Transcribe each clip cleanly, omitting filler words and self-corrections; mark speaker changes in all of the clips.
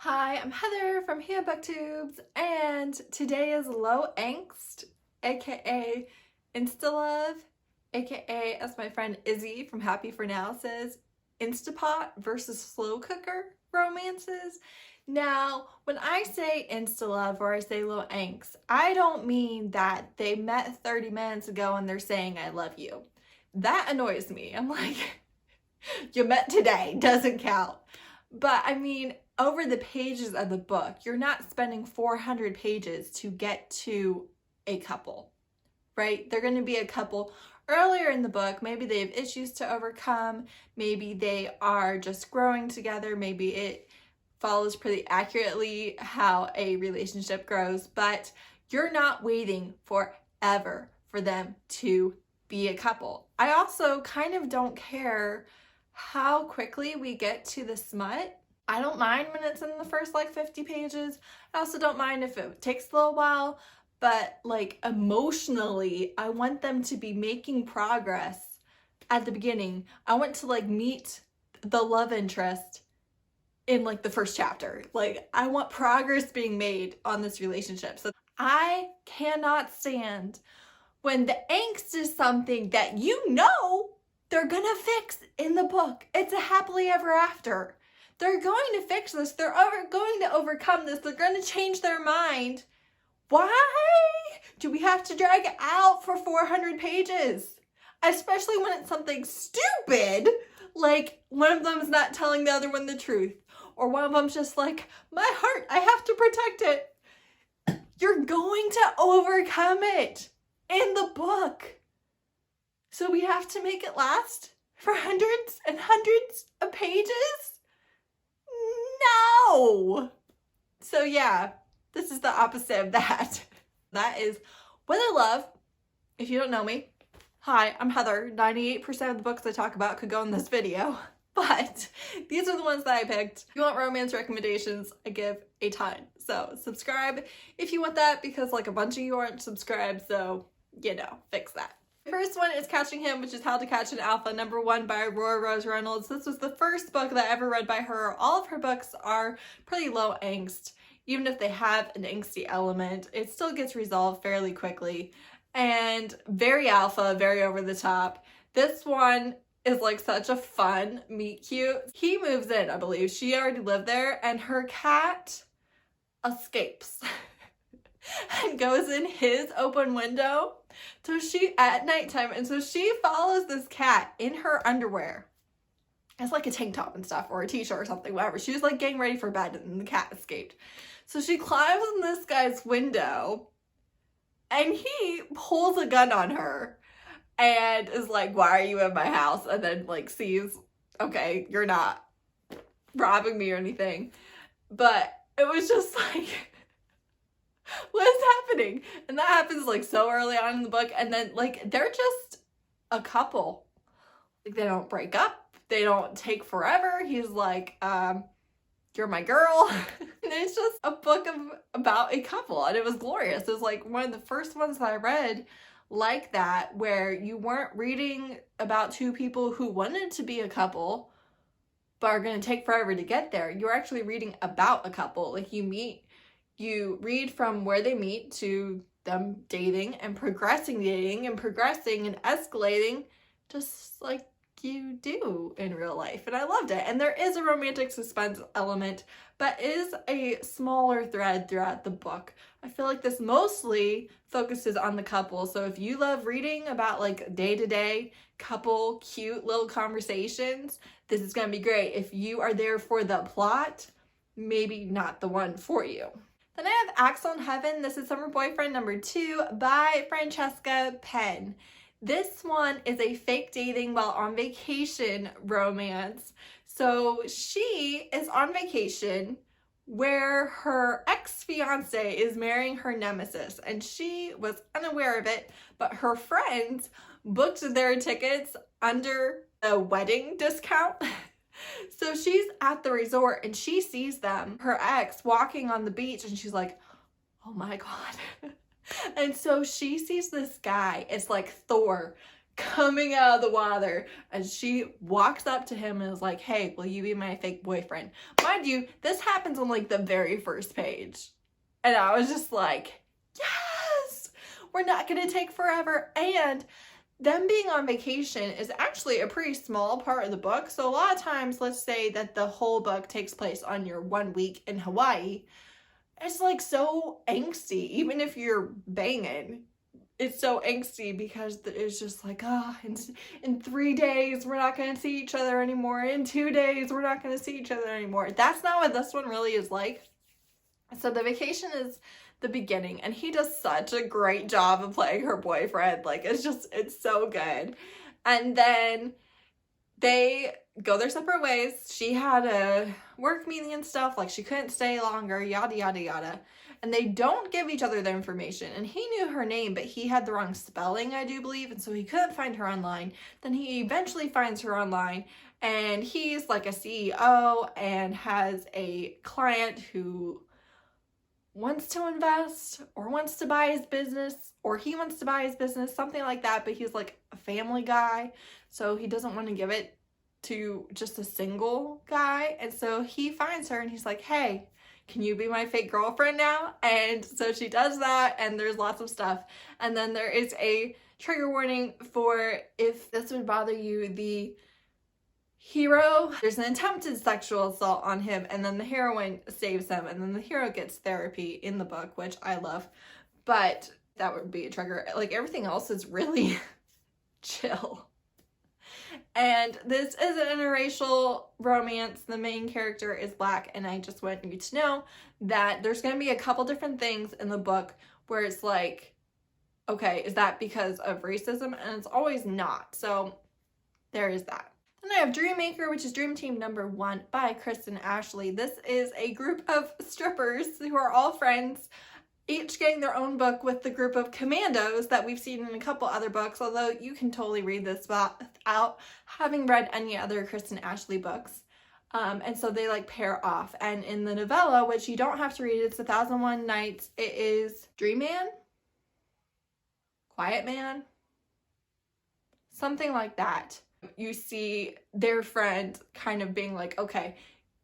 Speaker 1: Hi, I'm Heather from here booktubes, and today is Low Angst, aka Insta Love, aka, as my friend Izzy from Happy for Now says, Instapot versus slow cooker romances. Now, when I say Insta Love or I say Low Angst, I don't mean that they met 30 minutes ago and they're saying I love you. That annoys me. I'm like, you met today, doesn't count. But I mean, over the pages of the book, you're not spending 400 pages to get to a couple, right? They're going to be a couple earlier in the book. Maybe they have issues to overcome. Maybe they are just growing together. Maybe it follows pretty accurately how a relationship grows, but you're not waiting forever for them to be a couple. I also kind of don't care how quickly we get to the smut. I don't mind when it's in the first 50 pages. I also don't mind if it takes a little while, but emotionally, I want them to be making progress at the beginning. I want to meet the love interest in the first chapter. I want progress being made on this relationship. So I cannot stand when the angst is something that they're gonna fix in the book. It's a happily ever after. They're going to fix this. They're going to overcome this. They're going to change their mind. Why do we have to drag it out for 400 pages? Especially when it's something stupid, like one of them is not telling the other one the truth. Or one of them's just like, my heart, I have to protect it. You're going to overcome it in the book. So we have to make it last for hundreds and hundreds of pages? No! So yeah, this is the opposite of that. That is what I love. If you don't know me, hi, I'm Heather. 98% of the books I talk about could go in this video, but these are the ones that I picked. If you want romance recommendations, I give a ton. So subscribe if you want that, because a bunch of you aren't subscribed, so fix that. First one is Catching Him, which is How to Catch an Alpha, #1 by Aurora Reynolds. This was the first book that I ever read by her. All of her books are pretty low angst. Even if they have an angsty element, it still gets resolved fairly quickly. And very alpha, very over the top. This one is such a fun meet cute. He moves in, I believe. She already lived there, and her cat escapes and goes in his open window. So she, at nighttime, and so she follows this cat in her underwear. It's a tank top and stuff, or a t-shirt or something, whatever. She was getting ready for bed, and the cat escaped. So she climbs in this guy's window, and he pulls a gun on her, and is like, why are you in my house? And then sees, okay, you're not robbing me or anything. But it was just what is happening? And that happens so early on in the book, and then they're just a couple. They don't break up, they don't take forever. He's like, you're my girl. And it's just a book about a couple, and it was glorious. It was one of the first ones that I read like that, where you weren't reading about two people who wanted to be a couple but are going to take forever to get there. You're actually reading about a couple. You read from where they meet to them dating and progressing and escalating, just like you do in real life. And I loved it. And there is a romantic suspense element, but is a smaller thread throughout the book. I feel like this mostly focuses on the couple. So if you love reading about day-to-day couple cute little conversations, this is going to be great. If you are there for the plot, maybe not the one for you. Then I have Axel in Heaven. This is Summer Boyfriend #2 by Francesca, Penn. This one is a fake dating while on vacation romance. So she is on vacation where her ex-fiance is marrying her nemesis, and she was unaware of it, but her friends booked their tickets under a wedding discount. So she's at the resort and she sees them, her ex, walking on the beach, and she's like, oh my God. And so she sees this guy, it's like Thor, coming out of the water, and she walks up to him and is like, hey, will you be my fake boyfriend? Mind you, this happens on like the very first page. And I was just like, yes, we're not gonna take forever. And them being on vacation is actually a pretty small part of the book. So a lot of times, let's say that the whole book takes place on your 1 week in Hawaii. It's like so angsty, even if you're banging. It's so angsty because it's just like, oh, in 3 days, we're not going to see each other anymore. In 2 days, we're not going to see each other anymore. That's not what this one really is like. So the vacation is the beginning, and he does such a great job of playing her boyfriend. Like, it's so good. And then they go their separate ways. She had a work meeting and stuff, like she couldn't stay longer, yada, yada, yada. And they don't give each other their information. And he knew her name, but he had the wrong spelling, I do believe. And so he couldn't find her online. Then he eventually finds her online. And he's like a CEO and has a client who wants to invest or wants to buy his business, or he wants to buy his business, something like that. But he's like a family guy. So he doesn't want to give it to just a single guy. And so he finds her and he's like, hey, can you be my fake girlfriend now? And so she does that, and there's lots of stuff. And then there is a trigger warning for if this would bother you. The hero, there's an attempted sexual assault on him, and then the heroine saves him, and then the hero gets therapy in the book, which I love. But that would be a trigger. Like, everything else is really chill. And this is an interracial romance. The main character is Black, and I just want you to know that there's going to be a couple different things in the book where it's like, okay, is that because of racism? And it's always not. So there is that. Then I have Dream Maker, which is Dream Team number 1 by Kristen and Ashley. This is a group of strippers who are all friends, each getting their own book with the group of commandos that we've seen in a couple other books, although you can totally read this without having read any other Kristen Ashley books. And so they like pair off. And in the novella, which you don't have to read, it's 1001 Nights, it is Dream Man? Quiet Man? Something like that. You see their friend kind of being like, okay,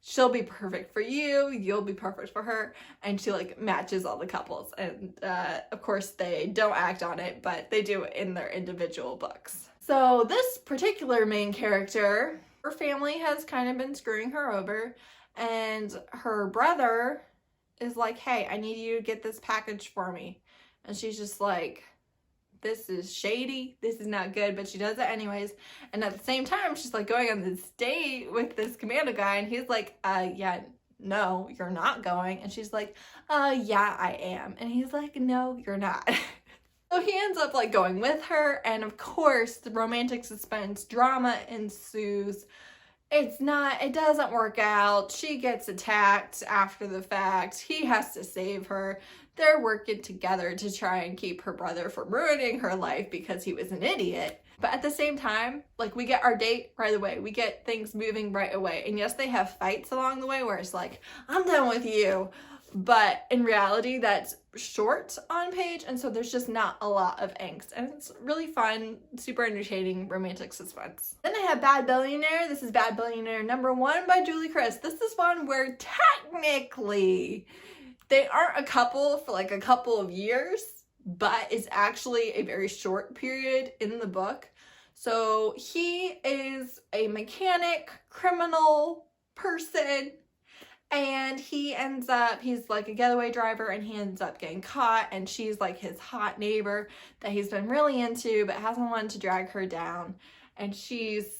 Speaker 1: she'll be perfect for you, you'll be perfect for her, and she like matches all the couples. And of course they don't act on it, but they do it in their individual books. So this particular main character, her family has kind of been screwing her over, and her brother is like, hey, I need you to get this package for me. And she's just like, this is shady, this is not good, but she does it anyways. And at the same time, she's like going on this date with this commando guy, and he's like, yeah, no, you're not going. And she's like, yeah, I am. And he's like, no, you're not. So he ends up like going with her, and of course the romantic suspense drama ensues. It doesn't work out. She gets attacked after the fact. He has to save her. They're working together to try and keep her brother from ruining her life because he was an idiot. But at the same time, like, we get our date right away. We get things moving right away. And yes, they have fights along the way where it's like, I'm done with you. But in reality, that's short on page, and so there's just not a lot of angst. And it's really fun, super entertaining romantic suspense. Then I have Bad Billionaire. This is Bad Billionaire number 1 by Kriss. This is one where technically they aren't a couple for like a couple of years, but it's actually a very short period in the book. So he is a mechanic, criminal person, and he's like a getaway driver, and he ends up getting caught, and she's like his hot neighbor that he's been really into but hasn't wanted to drag her down, and she's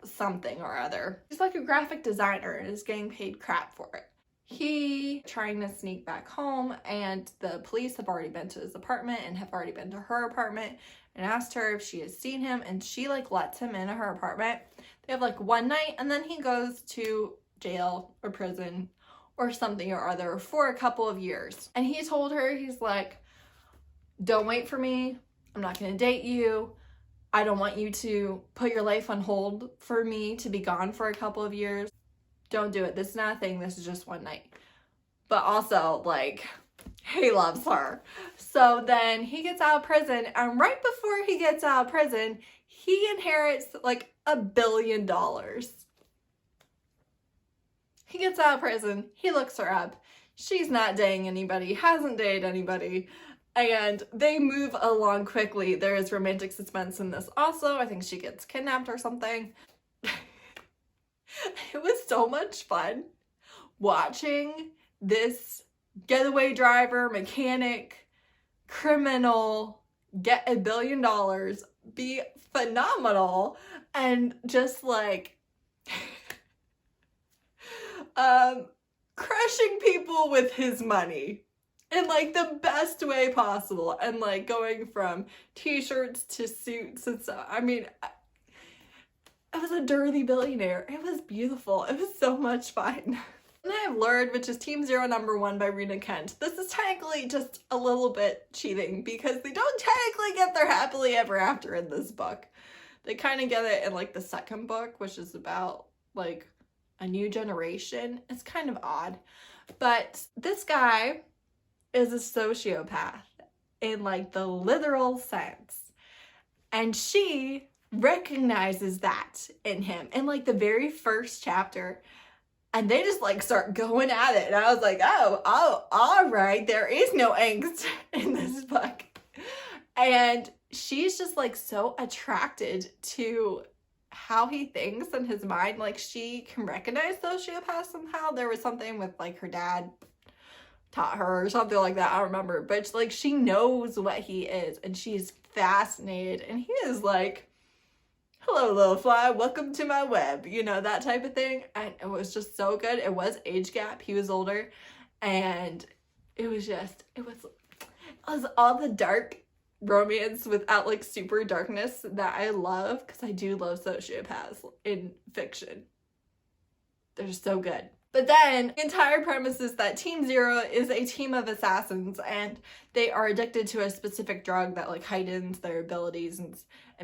Speaker 1: something or other. She's like a graphic designer and is getting paid crap for it. He trying to sneak back home, and the police have already been to his apartment and have already been to her apartment and asked her if she has seen him, and she like lets him into her apartment. They have like one night, and then he goes to jail or prison or something or other for a couple of years. And he told her, he's like, don't wait for me. I'm not going to date you. I don't want you to put your life on hold for me to be gone for a couple of years. Don't do it. This is not a thing. This is just one night. But also, like, he loves her. So then he gets out of prison, and right before he gets out of prison, he inherits like $1 billion. He gets out of prison, he looks her up. She's not dating anybody, hasn't dated anybody, and they move along quickly. There is romantic suspense in this also. I think she gets kidnapped or something. It was so much fun watching this getaway driver, mechanic, criminal get $1 billion, be phenomenal, and just like crushing people with his money in like the best way possible, and like going from t-shirts to suits and stuff. I mean, it was a dirty billionaire. It was beautiful. It was so much fun. And I have Lured, which is Team Zero #1 by Rena Kent. This is technically just a little bit cheating because they don't technically get their happily ever after in this book. They kind of get it in like the second book, which is about like a new generation. It's kind of odd. But this guy is a sociopath in like the literal sense. And she recognizes that in him in like the very first chapter. And they just like start going at it. And I was like, oh, all right. There is no angst in this book. And she's just like so attracted to how he thinks in his mind. Like she can recognize sociopaths somehow. There was something with like her dad taught her or something like that. I don't remember. But like she knows what he is and she's fascinated. And he is like, hello, little fly, welcome to my web, you know, that type of thing. And it was just so good. It was age gap. He was older. And it was all the dark romance without like super darkness that I love, because I do love sociopaths in fiction. They're so good. But then the entire premise is that Team Zero is a team of assassins, and they are addicted to a specific drug that like heightens their abilities and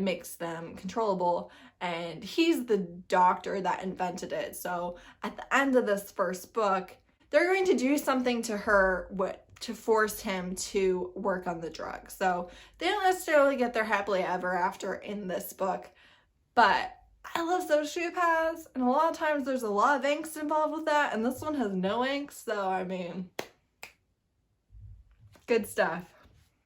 Speaker 1: makes them controllable. And he's the doctor that invented it. So at the end of this first book, they're going to do something to her to force him to work on the drug. So they don't necessarily get their happily ever after in this book, but I love sociopaths, and a lot of times there's a lot of angst involved with that, and this one has no angst, so I mean, good stuff.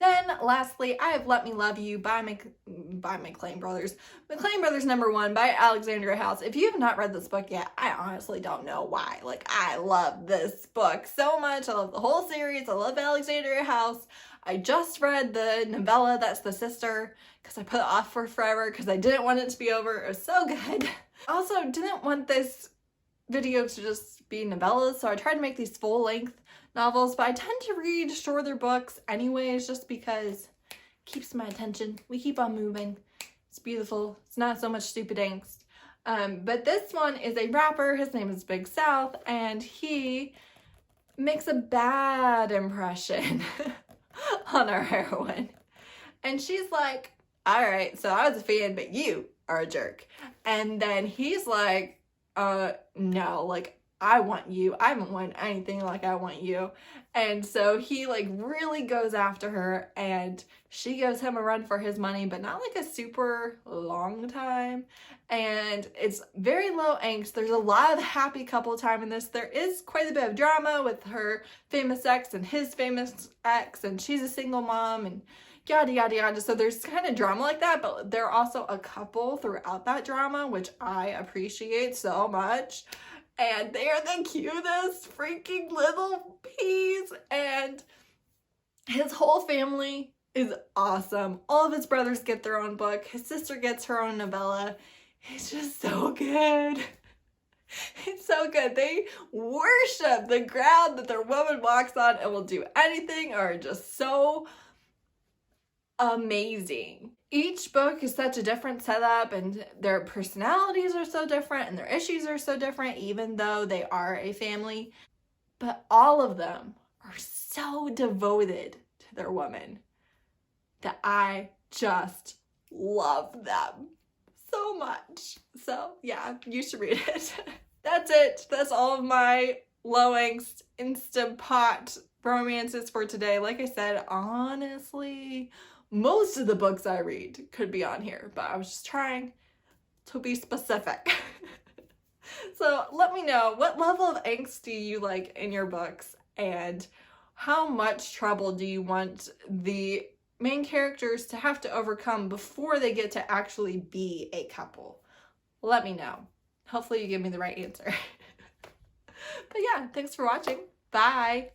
Speaker 1: Then lastly, I have Let Me Love You by McLean Brothers. McLean Brothers #1 by Alexandria House. If you have not read this book yet, I honestly don't know why. Like, I love this book so much. I love the whole series. I love Alexandria House. I just read the novella that's the sister because I put it off for forever because I didn't want it to be over. It was so good. I also didn't want this video to just be novellas, so I tried to make these full-length novels, but I tend to read shorter books anyways just because it keeps my attention. We keep on moving. It's beautiful. It's not so much stupid angst. But this one is a rapper. His name is Big South, and he makes a bad impression on our heroine. And she's like, all right, so I was a fan, but you are a jerk. And then he's like, no, like, I want you. I haven't wanted anything like I want you. And so he like really goes after her, and she gives him a run for his money, but not like a super long time. And it's very low angst. There's a lot of happy couple time in this. There is quite a bit of drama with her famous ex and his famous ex, and she's a single mom and yada yada yada. So there's kind of drama like that, but there are also a couple throughout that drama, which I appreciate so much. And they are the cutest freaking little peas. And his whole family is awesome. All of his brothers get their own book. His sister gets her own novella. It's just so good. It's so good. They worship the ground that their woman walks on and will do anything, are just so amazing. Each book is such a different setup, and their personalities are so different, and their issues are so different, even though they are a family. But all of them are so devoted to their woman that I just love them so much. So yeah, you should read it. That's it. That's all of my low angst Instant Pot romances for today. Like I said, honestly, most of the books I read could be on here, but I was just trying to be specific. So let me know, what level of angst do you like in your books, and how much trouble do you want the main characters to have to overcome before they get to actually be a couple? Let me know. Hopefully you give me the right answer. But yeah, thanks for watching. Bye.